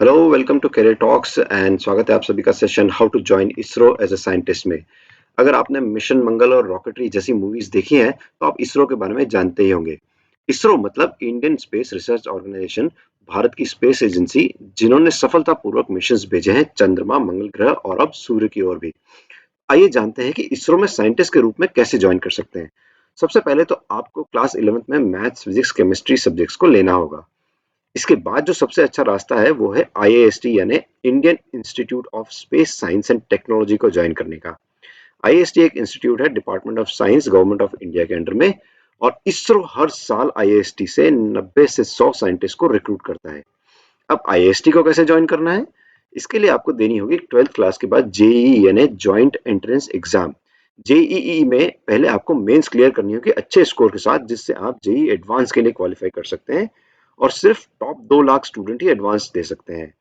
Hello welcome to career talks and स्वागत है आप सभी का session how to join ISRO as a scientist में। अगर आपने मिशन मंगल और रॉकेटरी जैसी मूवीज देखी हैं तो आप इसरो के बारे में जानते ही होंगे। इसरो मतलब Indian space research organisation, Bharat की स्पेस एजेंसी जिन्होंने सफलतापूर्वक मिशन भेजे हैं चंद्रमा, मंगल ग्रह और अब सूर्य की ओर भी। आइए जानते हैं कि इसरो में साइंटिस्ट के रूप में कैसे ज्वाइन कर सकते हैं। सबसे पहले तो आपको क्लास 11th में मैथ्स, फिजिक्स, केमिस्ट्री सब्जेक्ट्स को लेना होगा। इसके बाद जो सबसे अच्छा रास्ता है वो है आईएएसटी यानी Indian institute of space science and technology को ज्वाइन करने का। आईएएसटी एक इंस्टीट्यूट है department of science government of India के अंडर में, और इसरो हर साल आईएएसटी से 90 से 100 साइंटिस्ट को रिक्रूट करता है। अब आईएएसटी को कैसे ज्वाइन करना है? इसके लिए आपको देनी होगी 12th क्लास के बाद जेईई यानी ज्वाइंट एंट्रेंस एग्जाम। जेईई में पहले आपको मेंस क्लियर करनी होगी अच्छे स्कोर के साथ, जिससे आप जेईई एडवांस के लिए क्वालिफाई कर सकते हैं, और सिर्फ टॉप 2 लाख स्टूडेंट ही एडवांस दे सकते हैं।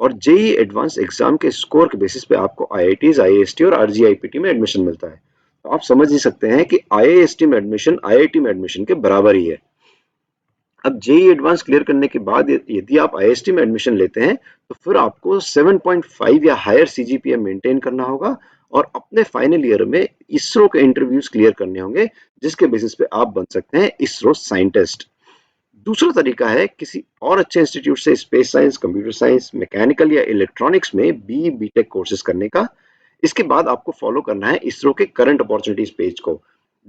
और जेईई एडवांस एग्जाम के स्कोर के बेसिस पे आपको आईआईटीज, आईएसटी और आरजीआईपीटी में एडमिशन मिलता है। तो आप समझ ही सकते हैं कि आईआईएसटी में एडमिशन आईआईटी में एडमिशन के बराबर ही है। अब जेईई एडवांस क्लियर करने के बाद यदि आप आईएसटी में एडमिशन लेते हैं तो फिर आपको 7.5 या हायर सीजीपीए मेंटेन करना होगा, और अपने फाइनल ईयर में इसरो के इंटरव्यूज क्लियर करने होंगे, जिसके बेसिस पे आप बन सकते हैं इसरो साइंटिस्ट। दूसरा तरीका है किसी और अच्छे इंस्टीट्यूट से space science, computer science, mechanical या इलेक्ट्रॉनिक्स में बी बीटेक कोर्सेज करने का। इसके बाद आपको फॉलो करना है इसरो के करंट अपॉर्चुनिटीज पेज को,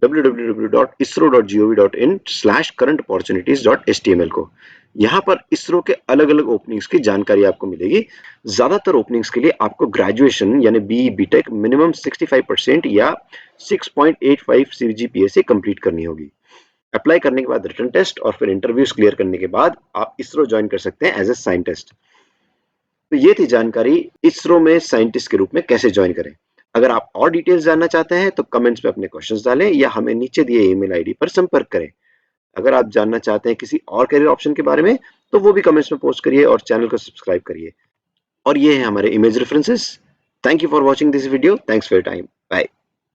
www.isro.gov.in/currentopportunities.html को। यहाँ पर इसरो के अलग अलग ओपनिंग्स की जानकारी आपको मिलेगी। ज्यादातर ओपनिंग्स के लिए आपको ग्रेजुएशन यानी बी बीटेक मिनिमम 65% या 6.85 सीजीपीए से कंप्लीट करनी होगी। अप्लाई करने के बाद रिटन टेस्ट और फिर इंटरव्यूज क्लियर करने के बाद आप इसरो ज्वाइन कर सकते हैं एज ए साइंटिस्ट। तो ये थी जानकारी इसरो में साइंटिस्ट के रूप में कैसे ज्वाइन करें। अगर आप और डिटेल्स जानना चाहते हैं तो कमेंट्स में अपने क्वेश्चंस डालें या हमें नीचे दिए ईमेल आईडी पर संपर्क करें। अगर आप जानना चाहते हैं किसी और करियर ऑप्शन के बारे में तो वो भी कमेंट्स में पोस्ट करिए और चैनल को सब्सक्राइब करिए। और ये है हमारे image references. Thank you for watching this video. Thanks for your time. Bye.